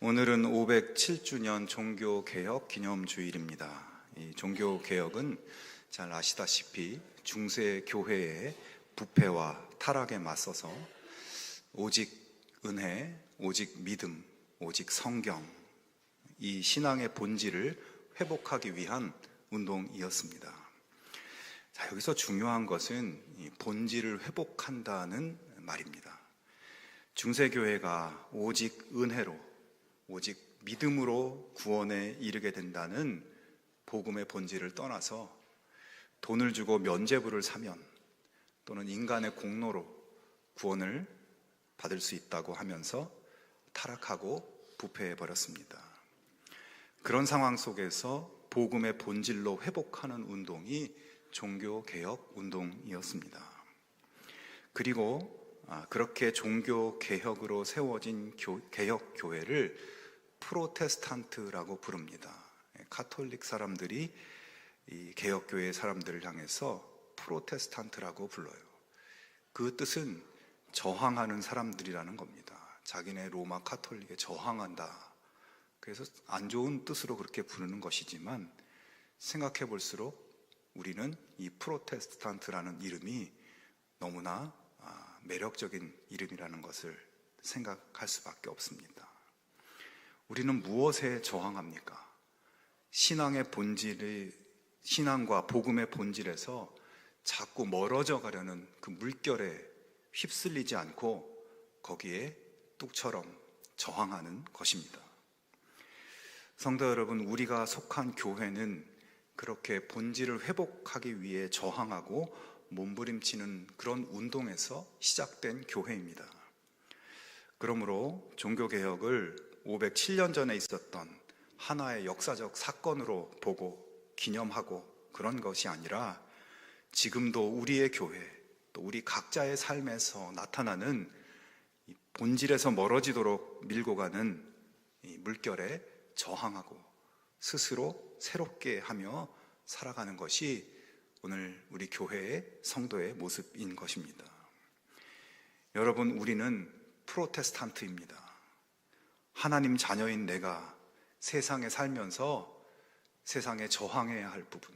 오늘은 507주년 종교개혁 기념주일입니다. 이 종교개혁은 잘 아시다시피 중세 교회의 부패와 타락에 맞서서 오직 은혜, 오직 믿음, 오직 성경, 이 신앙의 본질을 회복하기 위한 운동이었습니다. 자, 여기서 중요한 것은 이 본질을 회복한다는 말입니다. 중세교회가 오직 은혜로, 오직 믿음으로 구원에 이르게 된다는 복음의 본질을 떠나서 돈을 주고 면죄부를 사면 또는 인간의 공로로 구원을 받을 수 있다고 하면서 타락하고 부패해 버렸습니다. 그런 상황 속에서 복음의 본질로 회복하는 운동이 종교개혁 운동이었습니다. 그리고 그렇게 종교개혁으로 세워진 개혁교회를 프로테스탄트라고 부릅니다. 카톨릭 사람들이 이 개혁교회 사람들을 향해서 프로테스탄트라고 불러요. 그 뜻은 저항하는 사람들이라는 겁니다. 자기네 로마 카톨릭에 저항한다. 그래서 안 좋은 뜻으로 그렇게 부르는 것이지만 생각해 볼수록 우리는 이 프로테스탄트라는 이름이 너무나 매력적인 이름이라는 것을 생각할 수밖에 없습니다. 우리는 무엇에 저항합니까? 신앙의 본질이, 신앙과 복음의 본질에서 자꾸 멀어져 가려는 그 물결에 휩쓸리지 않고 거기에 뚝처럼 저항하는 것입니다. 성도 여러분, 우리가 속한 교회는 그렇게 본질을 회복하기 위해 저항하고 몸부림치는 그런 운동에서 시작된 교회입니다. 그러므로 종교개혁을 507년 전에 있었던 하나의 역사적 사건으로 보고 기념하고 그런 것이 아니라 지금도 우리의 교회, 또 우리 각자의 삶에서 나타나는 이 본질에서 멀어지도록 밀고 가는 이 물결에 저항하고 스스로 새롭게 하며 살아가는 것이 오늘 우리 교회의 성도의 모습인 것입니다. 여러분, 우리는 프로테스탄트입니다. 하나님 자녀인 내가 세상에 살면서 세상에 저항해야 할 부분,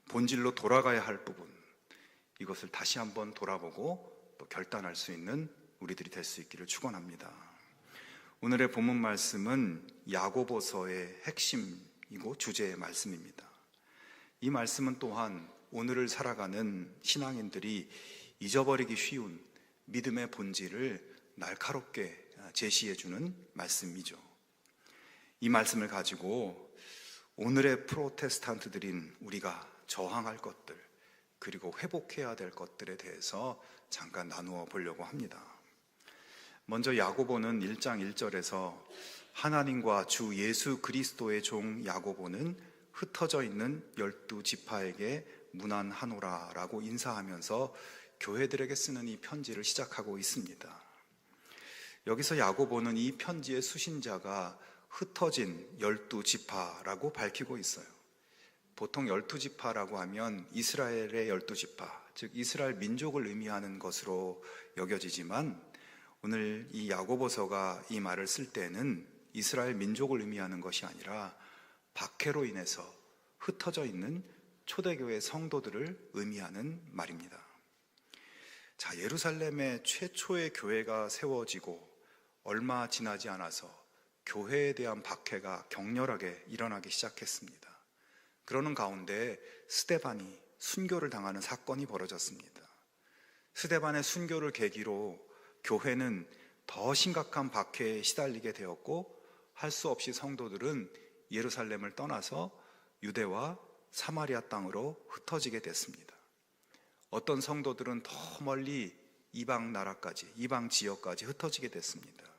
본질로 돌아가야 할 부분, 이것을 다시 한번 돌아보고 또 결단할 수 있는 우리들이 될 수 있기를 축원합니다. 오늘의 본문 말씀은 야고보서의 핵심이고 주제의 말씀입니다. 이 말씀은 또한 오늘을 살아가는 신앙인들이 잊어버리기 쉬운 믿음의 본질을 날카롭게 제시해주는 말씀이죠. 이 말씀을 가지고 오늘의 프로테스탄트들인 우리가 저항할 것들, 그리고 회복해야 될 것들에 대해서 잠깐 나누어 보려고 합니다. 먼저 야고보는 1장 1절에서 하나님과 주 예수 그리스도의 종 야고보는 흩어져 있는 12지파에게 문안하노라 라고 인사하면서 교회들에게 쓰는 이 편지를 시작하고 있습니다. 여기서 야고보는 이 편지의 수신자가 흩어진 12지파라고 밝히고 있어요. 보통 12지파라고 하면 이스라엘의 12지파, 즉 이스라엘 민족을 의미하는 것으로 여겨지지만 오늘 이 야고보서가 이 말을 쓸 때는 이스라엘 민족을 의미하는 것이 아니라 박해로 인해서 흩어져 있는 초대교회 성도들을 의미하는 말입니다. 자, 예루살렘의 최초의 교회가 세워지고 얼마 지나지 않아서 교회에 대한 박해가 격렬하게 일어나기 시작했습니다. 그러는 가운데 스데반이 순교를 당하는 사건이 벌어졌습니다. 스데반의 순교를 계기로 교회는 더 심각한 박해에 시달리게 되었고 할 수 없이 성도들은 예루살렘을 떠나서 유대와 사마리아 땅으로 흩어지게 됐습니다. 어떤 성도들은 더 멀리 이방 나라까지, 이방 지역까지 흩어지게 됐습니다.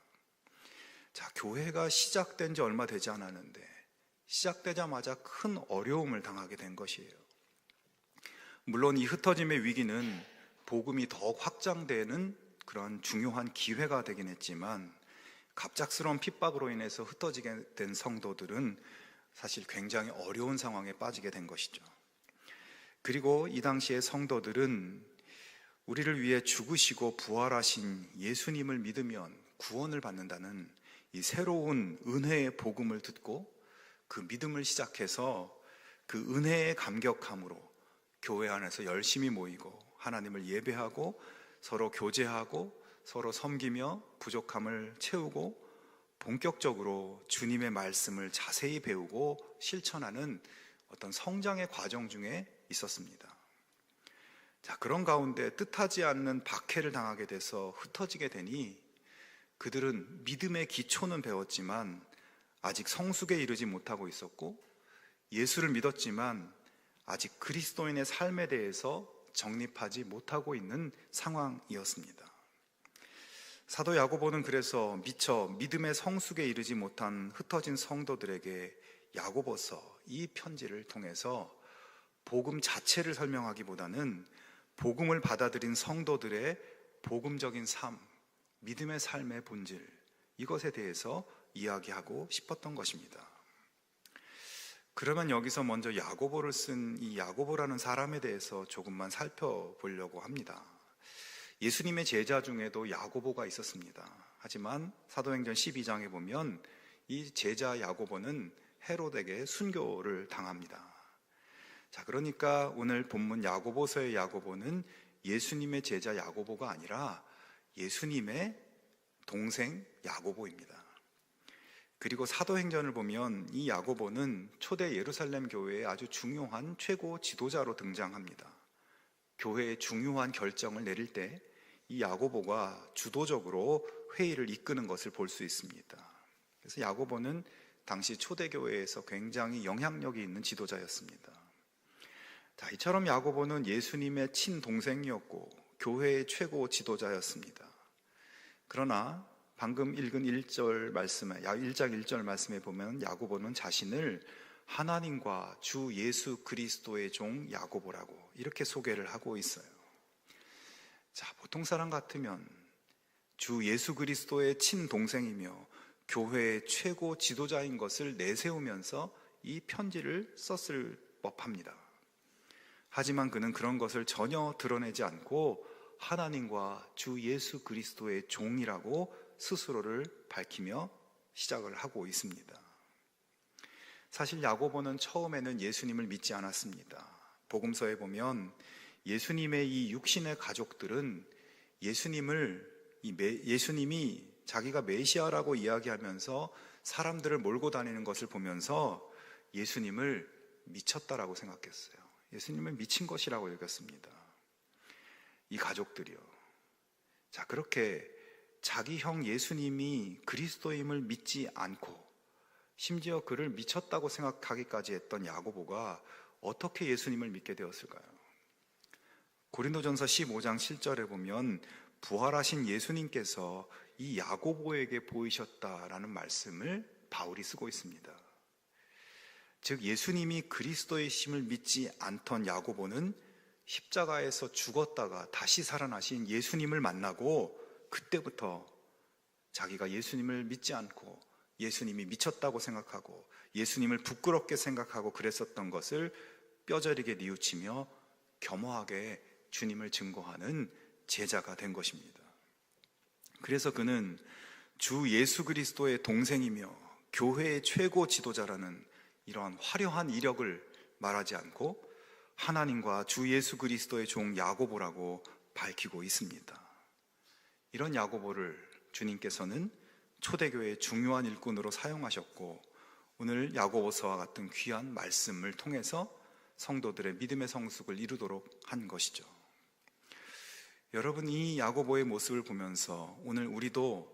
자, 교회가 시작된 지 얼마 되지 않았는데 시작되자마자 큰 어려움을 당하게 된 것이에요. 물론 이 흩어짐의 위기는 복음이 더 확장되는 그런 중요한 기회가 되긴 했지만 갑작스러운 핍박으로 인해서 흩어지게 된 성도들은 사실 굉장히 어려운 상황에 빠지게 된 것이죠. 그리고 이 당시의 성도들은 우리를 위해 죽으시고 부활하신 예수님을 믿으면 구원을 받는다는 이 새로운 은혜의 복음을 듣고 그 믿음을 시작해서 그 은혜의 감격함으로 교회 안에서 열심히 모이고 하나님을 예배하고 서로 교제하고 서로 섬기며 부족함을 채우고 본격적으로 주님의 말씀을 자세히 배우고 실천하는 어떤 성장의 과정 중에 있었습니다. 자, 그런 가운데 뜻하지 않는 박해를 당하게 돼서 흩어지게 되니 그들은 믿음의 기초는 배웠지만 아직 성숙에 이르지 못하고 있었고, 예수를 믿었지만 아직 그리스도인의 삶에 대해서 정립하지 못하고 있는 상황이었습니다. 사도 야고보는 그래서 미처 믿음의 성숙에 이르지 못한 흩어진 성도들에게 야고보서 이 편지를 통해서 복음 자체를 설명하기보다는 복음을 받아들인 성도들의 복음적인 삶, 믿음의 삶의 본질, 이것에 대해서 이야기하고 싶었던 것입니다. 그러면 여기서 먼저 야고보를 쓴 이 야고보라는 사람에 대해서 조금만 살펴보려고 합니다. 예수님의 제자 중에도 야고보가 있었습니다. 하지만 사도행전 12장에 보면 이 제자 야고보는 헤롯에게 순교를 당합니다. 자, 그러니까 오늘 본문 야고보서의 야고보는 예수님의 제자 야고보가 아니라 예수님의 동생 야고보입니다. 그리고 사도행전을 보면 이 야고보는 초대 예루살렘 교회의 아주 중요한 최고 지도자로 등장합니다. 교회의 중요한 결정을 내릴 때 이 야고보가 주도적으로 회의를 이끄는 것을 볼 수 있습니다. 그래서 야고보는 당시 초대교회에서 굉장히 영향력이 있는 지도자였습니다. 자, 이처럼 야고보는 예수님의 친동생이었고 교회의 최고 지도자였습니다. 그러나 방금 읽은 1장 1절 말씀에 보면 야고보는 자신을 하나님과 주 예수 그리스도의 종 야고보라고 이렇게 소개를 하고 있어요. 자, 보통 사람 같으면 주 예수 그리스도의 친동생이며 교회의 최고 지도자인 것을 내세우면서 이 편지를 썼을 법합니다. 하지만 그는 그런 것을 전혀 드러내지 않고 하나님과 주 예수 그리스도의 종이라고 스스로를 밝히며 시작을 하고 있습니다. 사실 야고보는 처음에는 예수님을 믿지 않았습니다. 복음서에 보면 예수님의 이 육신의 가족들은 예수님이 자기가 메시아라고 이야기하면서 사람들을 몰고 다니는 것을 보면서 예수님을 미쳤다라고 생각했어요. 예수님을 미친 것이라고 여겼습니다. 이 가족들이요. 자, 그렇게 자기 형 예수님이 그리스도임을 믿지 않고 심지어 그를 미쳤다고 생각하기까지 했던 야고보가 어떻게 예수님을 믿게 되었을까요? 고린도전서 15장 7절에 보면 부활하신 예수님께서 이 야고보에게 보이셨다라는 말씀을 바울이 쓰고 있습니다. 즉 예수님이 그리스도의 심을 믿지 않던 야고보는 십자가에서 죽었다가 다시 살아나신 예수님을 만나고 그때부터 자기가 예수님을 믿지 않고 예수님이 미쳤다고 생각하고 예수님을 부끄럽게 생각하고 그랬었던 것을 뼈저리게 뉘우치며 겸허하게 주님을 증거하는 제자가 된 것입니다. 그래서 그는 주 예수 그리스도의 동생이며 교회의 최고 지도자라는 이러한 화려한 이력을 말하지 않고 하나님과 주 예수 그리스도의 종 야고보라고 밝히고 있습니다. 이런 야고보를 주님께서는 초대교회의 중요한 일꾼으로 사용하셨고 오늘 야고보서와 같은 귀한 말씀을 통해서 성도들의 믿음의 성숙을 이루도록 한 것이죠. 여러분, 이 야고보의 모습을 보면서 오늘 우리도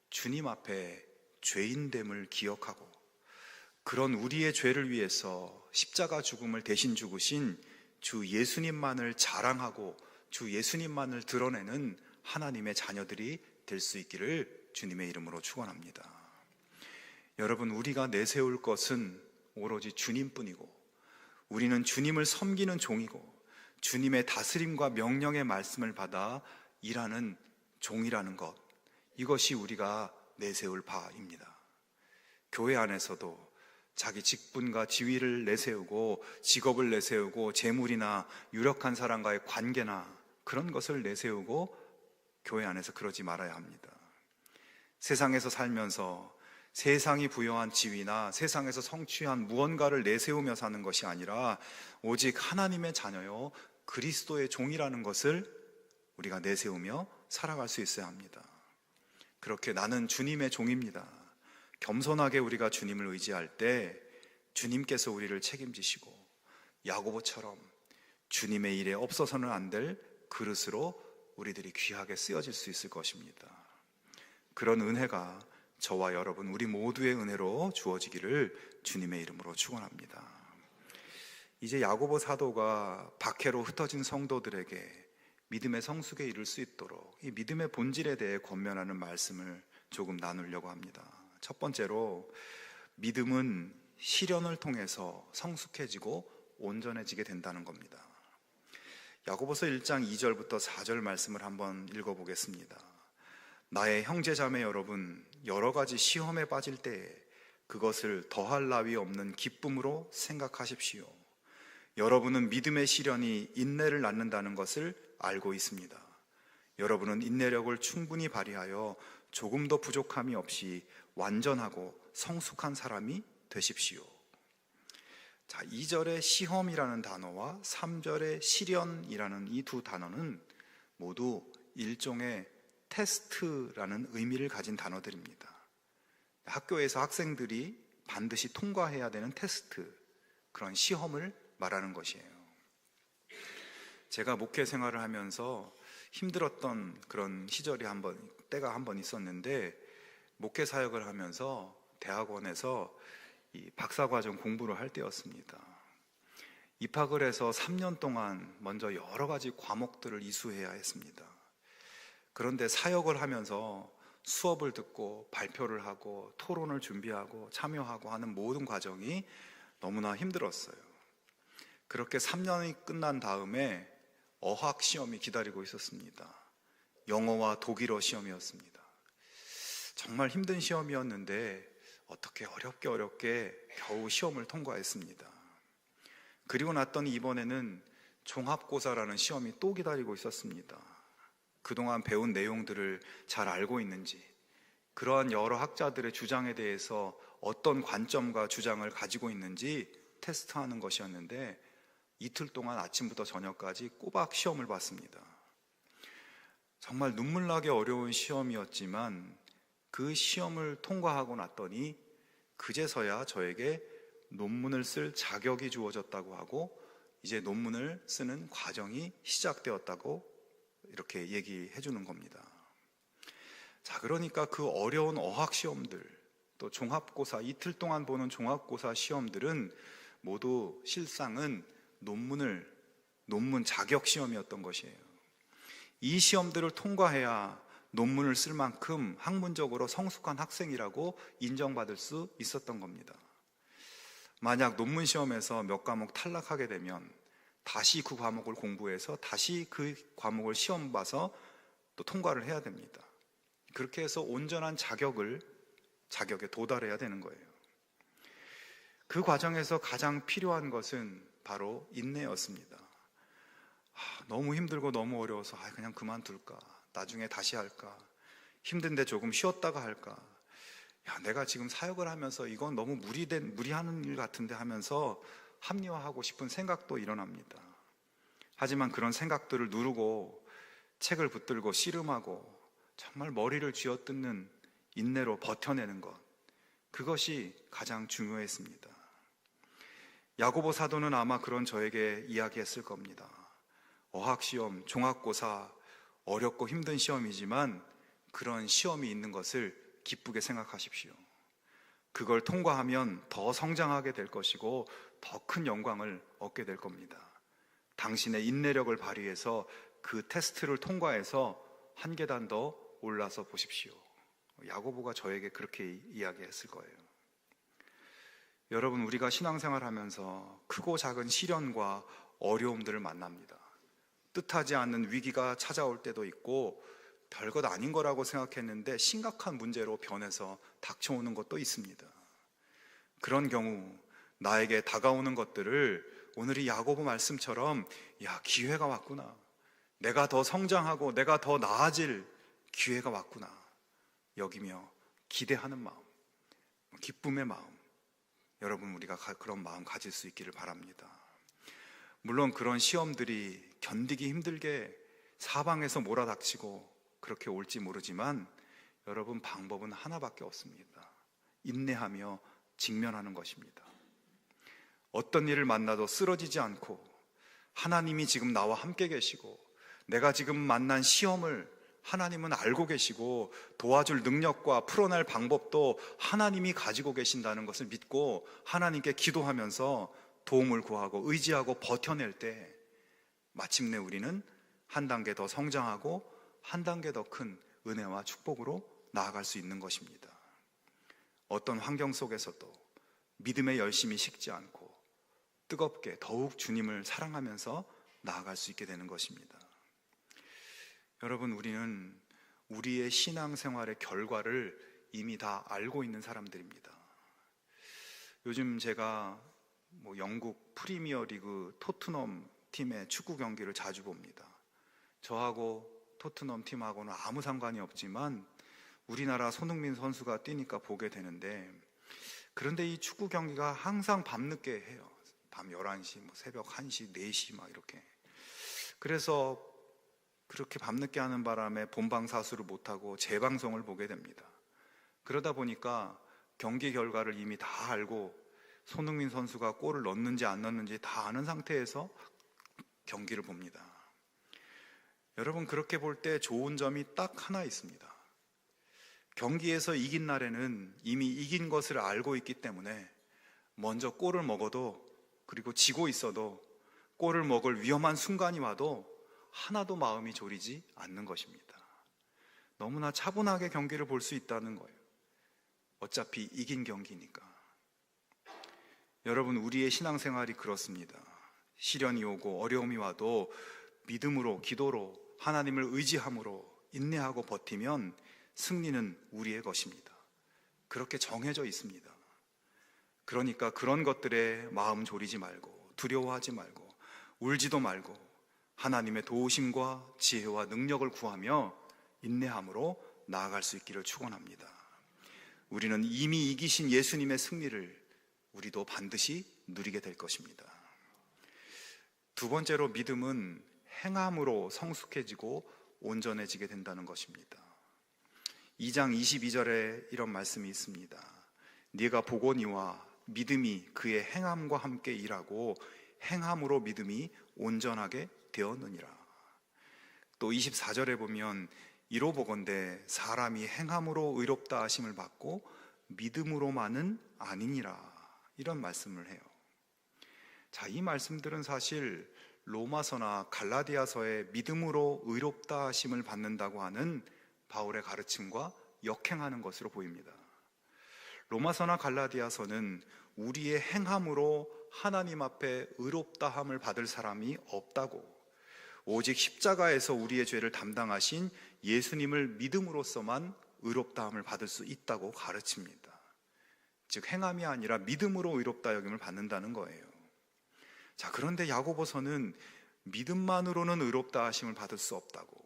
주님 앞에 죄인됨을 기억하고 그런 우리의 죄를 위해서 십자가 죽음을 대신 죽으신 주 예수님만을 자랑하고 주 예수님만을 드러내는 하나님의 자녀들이 될 수 있기를 주님의 이름으로 축원합니다. 여러분, 우리가 내세울 것은 오로지 주님뿐이고 우리는 주님을 섬기는 종이고 주님의 다스림과 명령의 말씀을 받아 일하는 종이라는 것, 이것이 우리가 내세울 바입니다. 교회 안에서도 자기 직분과 지위를 내세우고 직업을 내세우고 재물이나 유력한 사람과의 관계나 그런 것을 내세우고 교회 안에서 그러지 말아야 합니다. 세상에서 살면서 세상이 부여한 지위나 세상에서 성취한 무언가를 내세우며 사는 것이 아니라 오직 하나님의 자녀요 그리스도의 종이라는 것을 우리가 내세우며 살아갈 수 있어야 합니다. 그렇게 나는 주님의 종입니다. 겸손하게 우리가 주님을 의지할 때 주님께서 우리를 책임지시고 야고보처럼 주님의 일에 없어서는 안 될 그릇으로 우리들이 귀하게 쓰여질 수 있을 것입니다. 그런 은혜가 저와 여러분 우리 모두의 은혜로 주어지기를 주님의 이름으로 축원합니다. 이제 야고보 사도가 박해로 흩어진 성도들에게 믿음의 성숙에 이를 수 있도록 이 믿음의 본질에 대해 권면하는 말씀을 조금 나누려고 합니다. 첫 번째로 믿음은 시련을 통해서 성숙해지고 온전해지게 된다는 겁니다. 야고보서 1장 2절부터 4절 말씀을 한번 읽어보겠습니다. 나의 형제자매 여러분, 여러 가지 시험에 빠질 때에 그것을 더할 나위 없는 기쁨으로 생각하십시오. 여러분은 믿음의 시련이 인내를 낳는다는 것을 알고 있습니다. 여러분은 인내력을 충분히 발휘하여 조금도 부족함이 없이 완전하고 성숙한 사람이 되십시오. 자, 2절의 시험이라는 단어와 3절의 시련이라는 이 두 단어는 모두 일종의 테스트라는 의미를 가진 단어들입니다. 학교에서 학생들이 반드시 통과해야 되는 테스트, 그런 시험을 말하는 것이에요. 제가 목회 생활을 하면서 힘들었던 그런 시절이 때가 한 번 있었는데, 목회 사역을 하면서 대학원에서 이 박사과정 공부를 할 때였습니다. 입학을 해서 3년 동안 먼저 여러 가지 과목들을 이수해야 했습니다. 그런데 사역을 하면서 수업을 듣고 발표를 하고 토론을 준비하고 참여하고 하는 모든 과정이 너무나 힘들었어요. 그렇게 3년이 끝난 다음에 어학 시험이 기다리고 있었습니다. 영어와 독일어 시험이었습니다. 정말 힘든 시험이었는데 어떻게 어렵게 겨우 시험을 통과했습니다. 그리고 났더니 이번에는 종합고사라는 시험이 또 기다리고 있었습니다. 그동안 배운 내용들을 잘 알고 있는지, 그러한 여러 학자들의 주장에 대해서 어떤 관점과 주장을 가지고 있는지 테스트하는 것이었는데, 이틀 동안 아침부터 저녁까지 꼬박 시험을 봤습니다. 정말 눈물나게 어려운 시험이었지만 그 시험을 통과하고 났더니 그제서야 저에게 논문을 쓸 자격이 주어졌다고 하고 이제 논문을 쓰는 과정이 시작되었다고 이렇게 얘기해 주는 겁니다. 자, 그러니까 그 어려운 어학 시험들, 또 종합고사, 이틀 동안 보는 종합고사 시험들은 모두 실상은 논문 자격 시험이었던 것이에요. 이 시험들을 통과해야 논문을 쓸 만큼 학문적으로 성숙한 학생이라고 인정받을 수 있었던 겁니다. 만약 논문 시험에서 몇 과목 탈락하게 되면 다시 그 과목을 공부해서 다시 그 과목을 시험 봐서 또 통과를 해야 됩니다. 그렇게 해서 온전한 자격에 도달해야 되는 거예요. 그 과정에서 가장 필요한 것은 바로 인내였습니다. 너무 힘들고 너무 어려워서 그냥 그만둘까, 나중에 다시 할까, 힘든데 조금 쉬었다가 할까, 내가 지금 사역을 하면서 이건 너무 무리하는 일 같은데 하면서 합리화하고 싶은 생각도 일어납니다. 하지만 그런 생각들을 누르고 책을 붙들고 씨름하고 정말 머리를 쥐어뜯는 인내로 버텨내는 것, 그것이 가장 중요했습니다. 야고보 사도는 아마 그런 저에게 이야기했을 겁니다. 어학시험, 종합고사, 어렵고 힘든 시험이지만 그런 시험이 있는 것을 기쁘게 생각하십시오. 그걸 통과하면 더 성장하게 될 것이고 더 큰 영광을 얻게 될 겁니다. 당신의 인내력을 발휘해서 그 테스트를 통과해서 한 계단 더 올라서 보십시오. 야고보가 저에게 그렇게 이야기했을 거예요. 여러분, 우리가 신앙생활 하면서 크고 작은 시련과 어려움들을 만납니다. 뜻하지 않는 위기가 찾아올 때도 있고 별것 아닌 거라고 생각했는데 심각한 문제로 변해서 닥쳐오는 것도 있습니다. 그런 경우 나에게 다가오는 것들을 오늘 이 야고보 말씀처럼 기회가 왔구나, 내가 더 성장하고 내가 더 나아질 기회가 왔구나 여기며 기대하는 마음, 기쁨의 마음, 여러분 우리가 그런 마음 가질 수 있기를 바랍니다. 물론 그런 시험들이 견디기 힘들게 사방에서 몰아닥치고 그렇게 올지 모르지만 여러분 방법은 하나밖에 없습니다. 인내하며 직면하는 것입니다. 어떤 일을 만나도 쓰러지지 않고 하나님이 지금 나와 함께 계시고 내가 지금 만난 시험을 하나님은 알고 계시고 도와줄 능력과 풀어낼 방법도 하나님이 가지고 계신다는 것을 믿고 하나님께 기도하면서 도움을 구하고 의지하고 버텨낼 때 마침내 우리는 한 단계 더 성장하고 한 단계 더 큰 은혜와 축복으로 나아갈 수 있는 것입니다. 어떤 환경 속에서도 믿음의 열심이 식지 않고 뜨겁게 더욱 주님을 사랑하면서 나아갈 수 있게 되는 것입니다. 여러분, 우리는 우리의 신앙생활의 결과를 이미 다 알고 있는 사람들입니다. 요즘 제가 영국 프리미어리그 토트넘 팀의 축구 경기를 자주 봅니다. 저하고 토트넘 팀하고는 아무 상관이 없지만 우리나라 손흥민 선수가 뛰니까 보게 되는데, 그런데 이 축구 경기가 항상 밤늦게 해요. 밤 11시, 새벽 1시, 4시 막 이렇게. 그래서 그렇게 밤늦게 하는 바람에 본방사수를 못하고 재방송을 보게 됩니다. 그러다 보니까 경기 결과를 이미 다 알고 손흥민 선수가 골을 넣는지 안 넣는지 다 아는 상태에서 경기를 봅니다. 여러분, 그렇게 볼 때 좋은 점이 딱 하나 있습니다. 경기에서 이긴 날에는 이미 이긴 것을 알고 있기 때문에 먼저 골을 먹어도, 그리고 지고 있어도 골을 먹을 위험한 순간이 와도 하나도 마음이 졸이지 않는 것입니다. 너무나 차분하게 경기를 볼 수 있다는 거예요. 어차피 이긴 경기니까. 여러분, 우리의 신앙생활이 그렇습니다. 시련이 오고 어려움이 와도 믿음으로, 기도로, 하나님을 의지함으로 인내하고 버티면 승리는 우리의 것입니다. 그렇게 정해져 있습니다. 그러니까 그런 것들에 마음 졸이지 말고, 두려워하지 말고, 울지도 말고 하나님의 도우심과 지혜와 능력을 구하며 인내함으로 나아갈 수 있기를 축원합니다. 우리는 이미 이기신 예수님의 승리를 우리도 반드시 누리게 될 것입니다. 두 번째로, 믿음은 행함으로 성숙해지고 온전해지게 된다는 것입니다. 2장 22절에 이런 말씀이 있습니다. 네가 보거니와 믿음이 그의 행함과 함께 일하고 행함으로 믿음이 온전하게 되었느니라. 또 24절에 보면 이로보건대 사람이 행함으로 의롭다 하심을 받고 믿음으로만은 아니니라, 이런 말씀을 해요. 자, 이 말씀들은 사실 로마서나 갈라디아서의 믿음으로 의롭다 하심을 받는다고 하는 바울의 가르침과 역행하는 것으로 보입니다. 로마서나 갈라디아서는 우리의 행함으로 하나님 앞에 의롭다함을 받을 사람이 없다고, 오직 십자가에서 우리의 죄를 담당하신 예수님을 믿음으로써만 의롭다함을 받을 수 있다고 가르칩니다. 즉 행함이 아니라 믿음으로 의롭다 여김을 받는다는 거예요. 자, 그런데 야고보서는 믿음만으로는 의롭다 하심을 받을 수 없다고,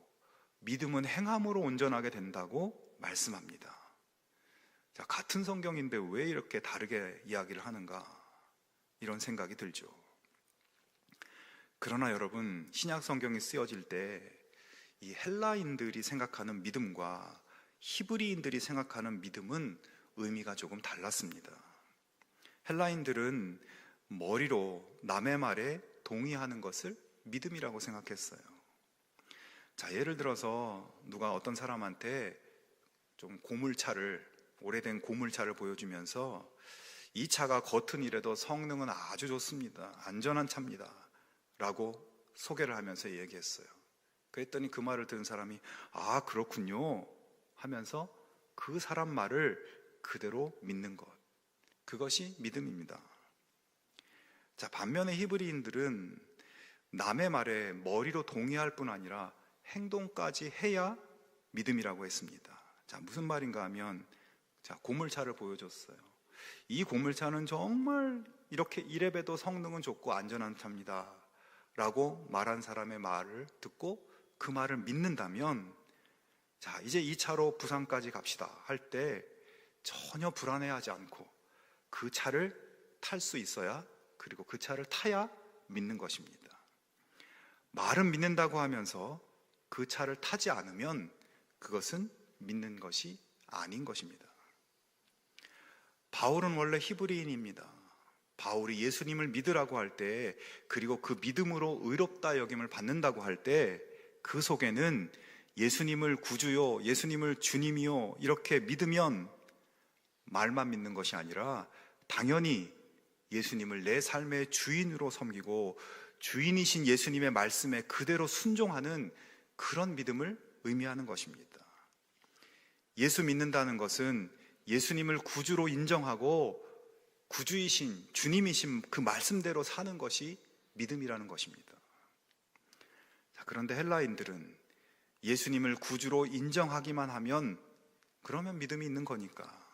믿음은 행함으로 온전하게 된다고 말씀합니다. 자, 같은 성경인데 왜 이렇게 다르게 이야기를 하는가, 이런 생각이 들죠. 그러나 여러분, 신약 성경이 쓰여질 때 이 헬라인들이 생각하는 믿음과 히브리인들이 생각하는 믿음은 의미가 조금 달랐습니다. 헬라인들은 머리로 남의 말에 동의하는 것을 믿음이라고 생각했어요. 자, 예를 들어서 누가 어떤 사람한테 좀 오래된 고물차를 보여주면서 이 차가 겉은 이래도 성능은 아주 좋습니다, 안전한 차입니다 라고 소개를 하면서 얘기했어요. 그랬더니 그 말을 들은 사람이 아, 그렇군요 하면서 그 사람 말을 그대로 믿는 것, 그것이 믿음입니다. 자, 반면에 히브리인들은 남의 말에 머리로 동의할 뿐 아니라 행동까지 해야 믿음이라고 했습니다. 자, 무슨 말인가 하면, 자, 고물차를 보여줬어요. 이 고물차는 정말 이렇게 이래봬도 성능은 좋고 안전한 차입니다 라고 말한 사람의 말을 듣고 그 말을 믿는다면, 자, 이제 이 차로 부산까지 갑시다 할 때 전혀 불안해하지 않고 그 차를 탈 수 있어야, 그리고 그 차를 타야 믿는 것입니다. 말은 믿는다고 하면서 그 차를 타지 않으면 그것은 믿는 것이 아닌 것입니다. 바울은 원래 히브리인입니다. 바울이 예수님을 믿으라고 할 때, 그리고 그 믿음으로 의롭다 여김을 받는다고 할 때, 그 속에는 예수님을 구주요, 예수님을 주님이요 이렇게 믿으면 말만 믿는 것이 아니라 당연히 예수님을 내 삶의 주인으로 섬기고 주인이신 예수님의 말씀에 그대로 순종하는 그런 믿음을 의미하는 것입니다. 예수 믿는다는 것은 예수님을 구주로 인정하고 구주이신 주님이신 그 말씀대로 사는 것이 믿음이라는 것입니다. 그런데 헬라인들은 예수님을 구주로 인정하기만 하면 그러면 믿음이 있는 거니까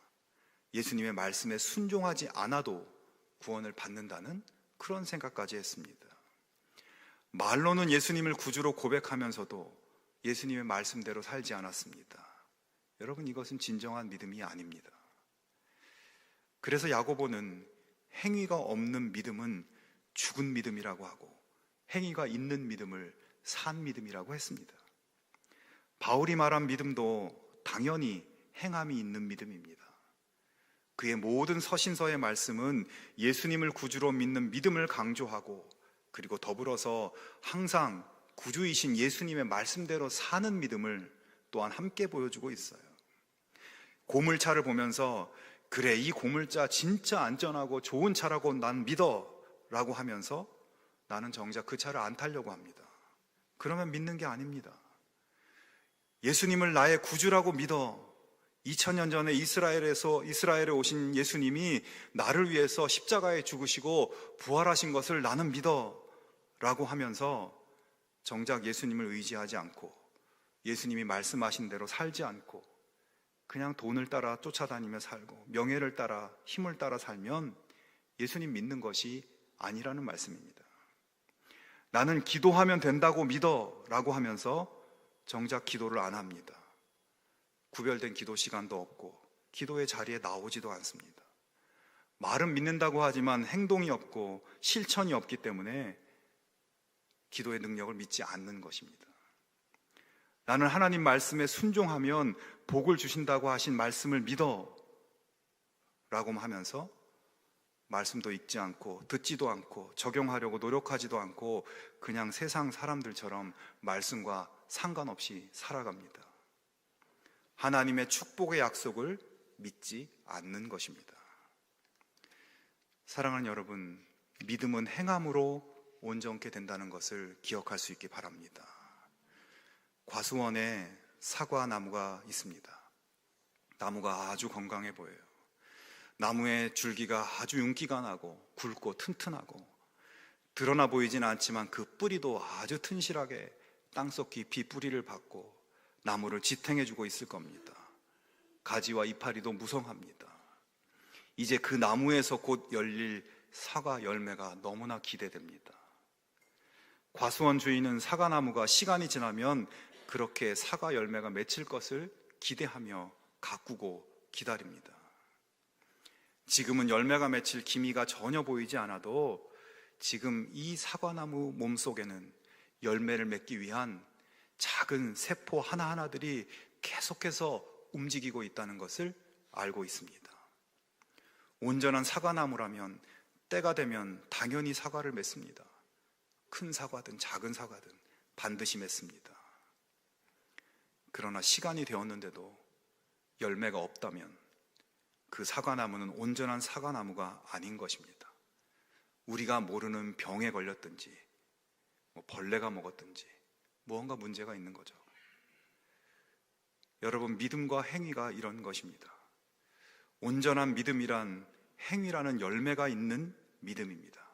예수님의 말씀에 순종하지 않아도 구원을 받는다는 그런 생각까지 했습니다. 말로는 예수님을 구주로 고백하면서도 예수님의 말씀대로 살지 않았습니다. 여러분, 이것은 진정한 믿음이 아닙니다. 그래서 야고보는 행위가 없는 믿음은 죽은 믿음이라고 하고 행위가 있는 믿음을 산 믿음이라고 했습니다. 바울이 말한 믿음도 당연히 행함이 있는 믿음입니다. 그의 모든 서신서의 말씀은 예수님을 구주로 믿는 믿음을 강조하고, 그리고 더불어서 항상 구주이신 예수님의 말씀대로 사는 믿음을 또한 함께 보여주고 있어요. 고물차를 보면서 그래, 이 고물차 진짜 안전하고 좋은 차라고 난 믿어 라고 하면서 나는 정작 그 차를 안 타려고 합니다. 그러면 믿는 게 아닙니다. 예수님을 나의 구주라고 믿어. 2000년 전에 이스라엘에 오신 예수님이 나를 위해서 십자가에 죽으시고 부활하신 것을 나는 믿어 라고 하면서 정작 예수님을 의지하지 않고 예수님이 말씀하신 대로 살지 않고 그냥 돈을 따라 쫓아다니며 살고 명예를 따라 힘을 따라 살면 예수님 믿는 것이 아니라는 말씀입니다. 나는 기도하면 된다고 믿어 라고 하면서 정작 기도를 안 합니다. 구별된 기도 시간도 없고 기도의 자리에 나오지도 않습니다. 말은 믿는다고 하지만 행동이 없고 실천이 없기 때문에 기도의 능력을 믿지 않는 것입니다. 나는 하나님 말씀에 순종하면 복을 주신다고 하신 말씀을 믿어 라고 하면서 말씀도 읽지 않고 듣지도 않고 적용하려고 노력하지도 않고 그냥 세상 사람들처럼 말씀과 상관없이 살아갑니다. 하나님의 축복의 약속을 믿지 않는 것입니다. 사랑하는 여러분, 믿음은 행함으로 온전케 된다는 것을 기억할 수 있기 바랍니다. 과수원에 사과나무가 있습니다. 나무가 아주 건강해 보여요. 나무의 줄기가 아주 윤기가 나고 굵고 튼튼하고 드러나 보이지는 않지만 그 뿌리도 아주 튼실하게 땅속 깊이 뿌리를 받고 나무를 지탱해주고 있을 겁니다. 가지와 이파리도 무성합니다. 이제 그 나무에서 곧 열릴 사과 열매가 너무나 기대됩니다. 과수원 주인은 사과나무가 시간이 지나면 그렇게 사과 열매가 맺힐 것을 기대하며 가꾸고 기다립니다. 지금은 열매가 맺힐 기미가 전혀 보이지 않아도 지금 이 사과나무 몸속에는 열매를 맺기 위한 작은 세포 하나하나들이 계속해서 움직이고 있다는 것을 알고 있습니다. 온전한 사과나무라면 때가 되면 당연히 사과를 맺습니다. 큰 사과든 작은 사과든 반드시 맺습니다. 그러나 시간이 되었는데도 열매가 없다면 그 사과나무는 온전한 사과나무가 아닌 것입니다. 우리가 모르는 병에 걸렸든지 벌레가 먹었든지 무언가 문제가 있는 거죠. 여러분, 믿음과 행위가 이런 것입니다. 온전한 믿음이란 행위라는 열매가 있는 믿음입니다.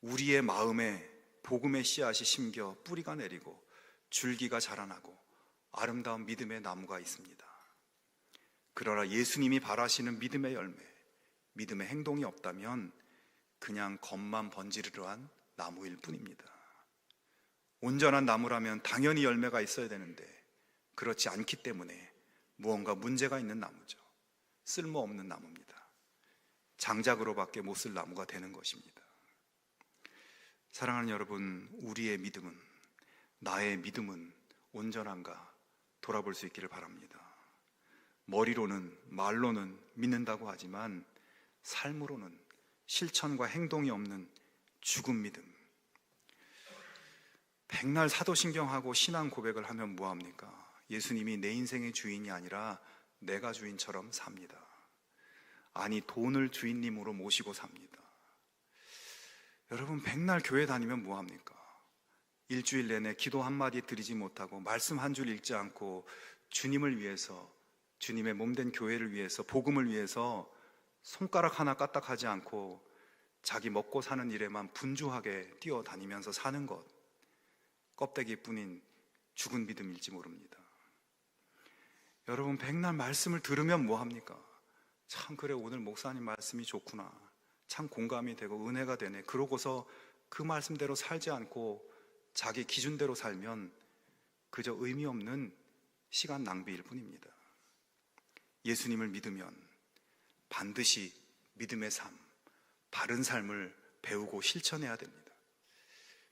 우리의 마음에 복음의 씨앗이 심겨 뿌리가 내리고 줄기가 자라나고 아름다운 믿음의 나무가 있습니다. 그러나 예수님이 바라시는 믿음의 열매, 믿음의 행동이 없다면 그냥 겉만 번지르르한 나무일 뿐입니다. 온전한 나무라면 당연히 열매가 있어야 되는데 그렇지 않기 때문에 무언가 문제가 있는 나무죠. 쓸모없는 나무입니다. 장작으로밖에 못 쓸 나무가 되는 것입니다. 사랑하는 여러분, 우리의 믿음은, 나의 믿음은 온전한가 돌아볼 수 있기를 바랍니다. 머리로는, 말로는 믿는다고 하지만 삶으로는 실천과 행동이 없는 죽은 믿음. 백날 사도신경하고 신앙 고백을 하면 뭐합니까? 예수님이 내 인생의 주인이 아니라 내가 주인처럼 삽니다. 아니, 돈을 주인님으로 모시고 삽니다. 여러분, 백날 교회 다니면 뭐합니까? 일주일 내내 기도 한마디 드리지 못하고 말씀 한 줄 읽지 않고 주님을 위해서, 주님의 몸된 교회를 위해서, 복음을 위해서 손가락 하나 까딱하지 않고 자기 먹고 사는 일에만 분주하게 뛰어다니면서 사는 것, 껍데기뿐인 죽은 믿음일지 모릅니다. 여러분, 백날 말씀을 들으면 뭐합니까? 참, 그래, 오늘 목사님 말씀이 좋구나, 참 공감이 되고 은혜가 되네. 그러고서 그 말씀대로 살지 않고 자기 기준대로 살면 그저 의미 없는 시간 낭비일 뿐입니다. 예수님을 믿으면 반드시 믿음의 삶, 바른 삶을 배우고 실천해야 됩니다.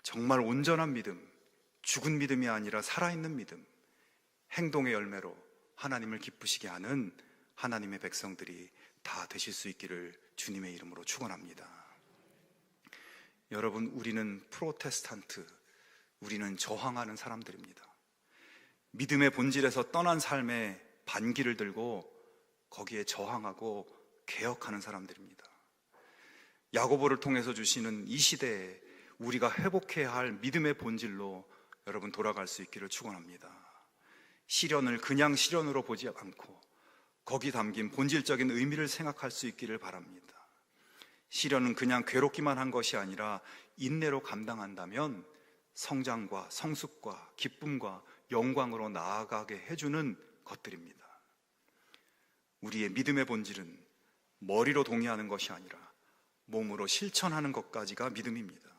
정말 온전한 믿음, 죽은 믿음이 아니라 살아있는 믿음, 행동의 열매로 하나님을 기쁘시게 하는 하나님의 백성들이 다 되실 수 있기를 주님의 이름으로 축원합니다. 여러분, 우리는 프로테스탄트, 우리는 저항하는 사람들입니다. 믿음의 본질에서 떠난 삶에 반기를 들고 거기에 저항하고 개혁하는 사람들입니다. 야고보를 통해서 주시는 이 시대에 우리가 회복해야 할 믿음의 본질로 여러분 돌아갈 수 있기를 축원합니다. 시련을 그냥 시련으로 보지 않고 거기 담긴 본질적인 의미를 생각할 수 있기를 바랍니다. 시련은 그냥 괴롭기만 한 것이 아니라 인내로 감당한다면 성장과 성숙과 기쁨과 영광으로 나아가게 해주는 것들입니다. 우리의 믿음의 본질은 머리로 동의하는 것이 아니라 몸으로 실천하는 것까지가 믿음입니다.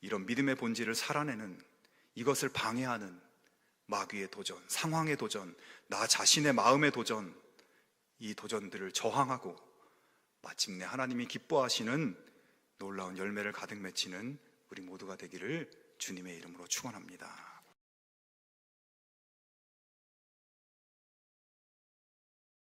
이런 믿음의 본질을 살아내는, 이것을 방해하는 마귀의 도전, 상황의 도전, 나 자신의 마음의 도전, 이 도전들을 저항하고 마침내 하나님이 기뻐하시는 놀라운 열매를 가득 맺히는 우리 모두가 되기를 주님의 이름으로 축원합니다.